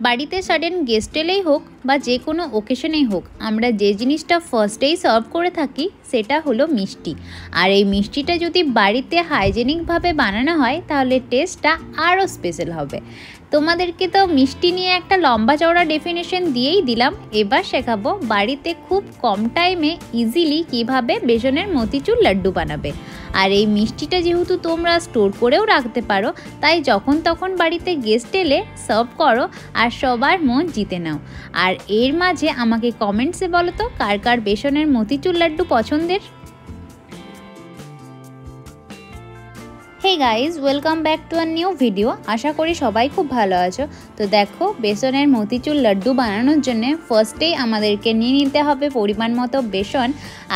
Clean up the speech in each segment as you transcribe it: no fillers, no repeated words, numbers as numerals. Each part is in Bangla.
বাড়িতে সাডেন গেস্ট এলেই হোক বা যে কোনো ওকেশনেই হোক, আমরা যে জিনিসটা ফার্স্টেই সার্ভ করে থাকি সেটা হলো মিষ্টি। আর এই মিষ্টিটা যদি বাড়িতে হাইজেনিকভাবে বানানো হয় তাহলে টেস্টটা আরও স্পেশাল হবে। তোমাদেরকে তো মিষ্টি নিয়ে একটা লম্বা চওড়া ডেফিনেশন দিয়েই দিলাম, এবার শেখাবো বাড়িতে খুব কম টাইমে ইজিলি কিভাবে বেসনের মতিচুর লাড্ডু বানাবে। আর এই মিষ্টিটা যেহেতু তোমরা স্টোর করেও রাখতে পারো, তাই যখন তখন বাড়িতে গেস্ট এলে সার্ভ করো আর সবার মন জিতে নাও। আর এর মাঝে আমাকে কমেন্টসে বলো তো কার কার বেসনের মতিচুর লাড্ডু পছন্দের। Hey guys, welcome back to a new video. আশা করি সবাই খুব ভালো আছো। তো দেখো, বেসনের মতিচুর লাড্ডু বানানোর জন্য ফার্স্টেই আমাদেরকে নিয়ে নিতে হবে পরিমাণ মতো বেসন।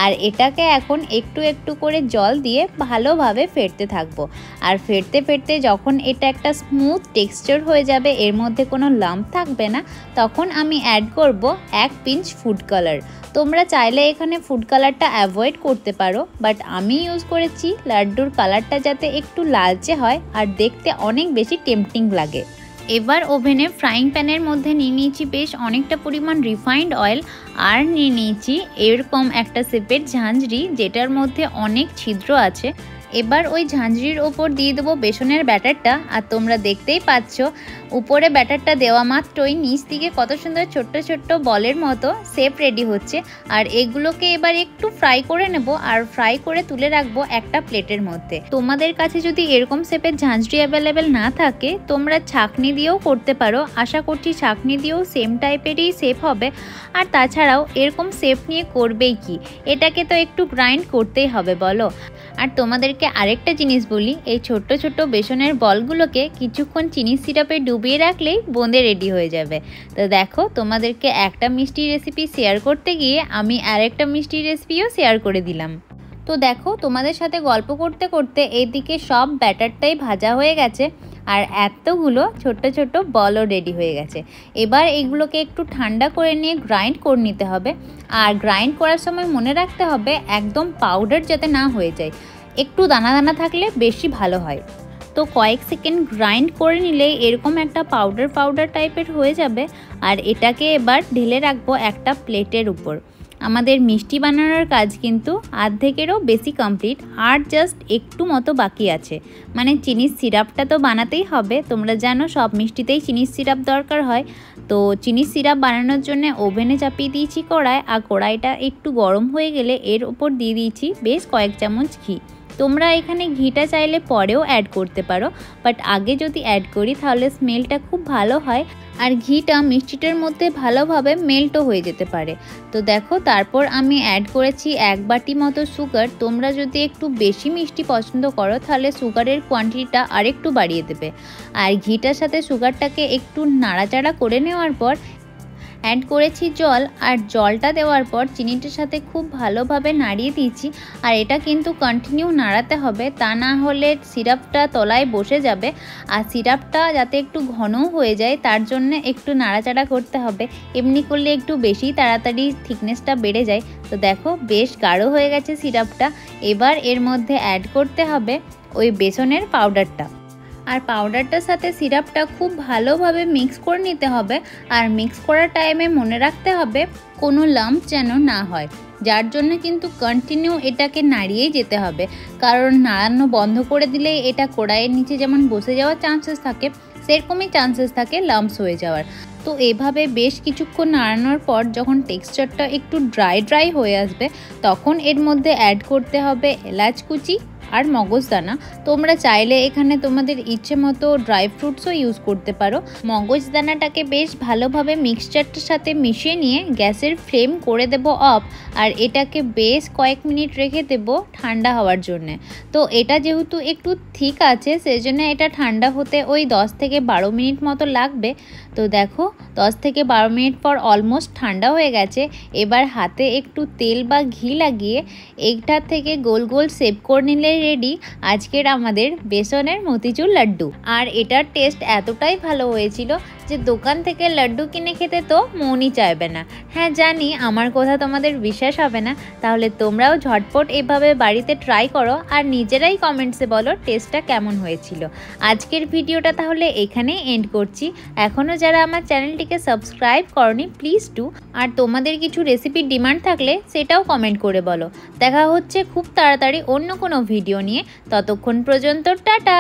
আর এটাকে এখন একটু একটু করে জল দিয়ে ভালোভাবে ফেটতে থাকবো। আর ফেটতে ফেটতে যখন এটা একটা স্মুথ টেক্সচার হয়ে যাবে, এর মধ্যে কোনো লাম্প থাকবে না, তখন আমি অ্যাড করব 1 পিঞ্চ ফুড কালার। তোমরা চাইলে এখানে ফুড কালারটা অ্যাভয়েড করতে পারো, বাট আমি ইউজ করেছি লাড্ডুর কালারটা যাতে একটু লালচে হয় আর দেখতে অনেক বেশি টেম্পটিং লাগে। এবার ওভেনে ফ্রাইং প্যানের মধ্যে নিয়ে নিয়েছি বেশ অনেকটা পরিমাণ রিফাইন্ড অয়েল, আর নিয়ে নিয়েছি এরকম একটা শেপের ঝাঁঝরি যেটার মধ্যে অনেক ছিদ্র আছে। এবার ওই ঝাঁঝরির ওপর দিয়ে দেবো বেসনের ব্যাটারটা। আর তোমরা দেখতেই পাচ্ছ উপরে ব্যাটারটা দেওয়া মাত্রই নিচ থেকে কত সুন্দর ছোট্ট ছোট্ট বলের মতো শেপ রেডি হচ্ছে। আর এগুলোকে এবার একটু ফ্রাই করে নেব আর ফ্রাই করে তুলে রাখবো একটা প্লেটের মধ্যে। তোমাদের কাছে যদি এরকম শেপের ঝাঁঝরি অ্যাভেলেবেল না থাকে, তোমরা ছাঁকনি দিয়েও করতে পারো। আশা করছি ছাঁকনি দিয়েও সেম টাইপেরই শেপ হবে। আর তাছাড়াও এরকম শেপ নিয়ে করবেই কি, এটাকে তো একটু গ্রাইন্ড করতেই হবে বলো। আর তোমাদেরকে আরেকটা জিনিস বলি, এই ছোট্ট ছোট্ট বেসনের বলগুলোকে কিছুক্ষণ চিনি সিরাপে ডুবিয়ে রাখলেই বোঁদে রেডি হয়ে যাবে। তো দেখো, তোমাদেরকে একটা মিষ্টি রেসিপি শেয়ার করতে গিয়ে আমি আরেকটা মিষ্টি রেসিপিও শেয়ার করে দিলাম। তো দেখো, তোমাদের সাথে গল্প করতে করতে এইদিকে সব ব্যাটারটাই ভাজা হয়ে গেছে আর এতগুলো ছোট্ট ছোট্ট বলও রেডি হয়ে গেছে। এবার এগুলোকে একটু ঠান্ডা করে নিয়ে গ্রাইন্ড করে নিতে হবে। আর গ্রাইন্ড করার সময় মনে রাখতে হবে একদম পাউডার যাতে না হয়ে যায়, একটু দানা দানা থাকলে বেশি ভালো হয়। তো কয়েক সেকেন্ড গ্রাইন্ড করে নিলে এরকম একটা পাউডার পাউডার টাইপের হয়ে যাবে। আর এটাকে এবার ঢেলে রাখবো একটা প্লেটের উপর। আমাদের মিষ্টি বানানোর কাজ কিন্তু অর্ধেকেরও বেশি কমপ্লিট, আর জাস্ট একটু মতো বাকি আছে। মানে চিনির সিরাপটা তো বানাতেই হবে, তোমরা জানো সব মিষ্টিতেই চিনির সিরাপ দরকার হয়। তো চিনির সিরাপ বানানোর জন্য ওভেনে চাপিয়ে দিয়েছি কড়াই, আর কড়াইটা একটু গরম হয়ে গেলে এর ওপর দিয়ে দিয়েছি বেশ কয়েক চামচ ঘি। তোমরা এখানে ঘিটা চাইলে পরেও অ্যাড করতে পারো, বাট আগে যদি অ্যাড করি তাহলে স্মেলটা খুব ভালো হয় আর ঘিটা মিষ্টিটার মধ্যে ভালোভাবে মেল্টও হয়ে যেতে পারে। তো দেখো, তারপর আমি অ্যাড করেছি 1 বাটি মতো সুগার। তোমরা যদি একটু বেশি মিষ্টি পছন্দ করো তাহলে সুগারের কোয়ান্টিটিটা আরেকটু বাড়িয়ে দেবে। আর ঘিটার সাথে সুগারটাকে একটু নাড়াচাড়া করে নেওয়ার পর অ্যাড করেছি জল। আর জলটা দেওয়ার পর চিনিটার সাথে খুব ভালোভাবে নাড়িয়ে দিয়েছি। আর এটা কিন্তু কন্টিনিউ নাড়াতে হবে, তা না হলে সিরাপটা তলায় বসে যাবে। আর সিরাপটা যাতে একটু ঘনও হয়ে যায় তার জন্য একটু নাড়াচাড়া করতে হবে। এমনি করলে একটু বেশি তাড়াতাড়ি থিকনেসটা বেড়ে যায়। তো দেখো, বেশ গাঢ় হয়ে গেছে সিরাপটা। এবার এর মধ্যে অ্যাড করতে হবে ওই বেসনের পাউডারটা। আর পাউডারটার সাথে সিরাপটা খুব ভালোভাবে মিক্স করে নিতে হবে। আর মিক্স করার টাইমে মনে রাখতে হবে কোনো লাম্প যেন না হয়, যার জন্য কিন্তু কন্টিনিউ এটাকে নাড়িয়েই যেতে হবে। কারণ নাড়ানো বন্ধ করে দিলেই এটা কড়াইয়ের নিচে যেমন বসে যাওয়ার চান্সেস থাকে, সেরকমই চান্সেস থাকে লাম্পস হয়ে যাওয়ার। তো এভাবে বেশ কিছুক্ষণ নাড়ানোর পর যখন টেক্সচারটা একটু ড্রাই হয়ে আসবে, তখন এর মধ্যে অ্যাড করতে হবে এলাচ কুচি আর মগজদানা। তোমরা চাইলে এখানে তোমাদের ইচ্ছে মতো ড্রাই ফ্রুটসও ইউজ করতে পারো। মগজদানাটাকে বেশ ভালোভাবে মিক্সচারটার সাথে মিশিয়ে নিয়ে গ্যাসের ফ্লেম করে দেব অফ। আর এটাকে বেশ কয়েক মিনিট রেখে দেব ঠান্ডা হওয়ার জন্যে। তো এটা যেহেতু একটু থিক আছে, সেই জন্য এটা ঠান্ডা হতে ওই 10 থেকে 12 মিনিট মতো লাগবে। তো দেখো, 10 থেকে 12 মিনিট পর অলমোস্ট ঠান্ডা হয়ে গেছে। এবার হাতে একটু তেল বা ঘি লাগিয়ে এইটার থেকে গোল গোল শেপ করে নিলে রেডি আজকের আমাদের বেসনের মতিচুর লাড্ডু। আর এটার টেস্ট এতটাই ভালো হয়েছিল যে দোকান থেকে লাড্ডু কিনে খেতে তো মনই চাইবে না। হ্যাঁ জানি আমার কথা তোমাদের বিশ্বাস হবে না, তাহলে তোমরাও ঝটপট এভাবে বাড়িতে ট্রাই করো আর নিজেরাই কমেন্টসে বলো টেস্টটা কেমন হয়েছিল। আজকের ভিডিওটা তাহলে এখানেই এন্ড করছি। এখনও যারা আমার চ্যানেলটিকে সাবস্ক্রাইব করনি প্লিজ ডু, আর তোমাদের কিছু রেসিপির ডিমান্ড থাকলে সেটাও কমেন্ট করে বলো। দেখা হচ্ছে খুব তাড়াতাড়ি অন্য কোনো ভিডিও নিয়ে, ততক্ষণ পর্যন্ত টাটা।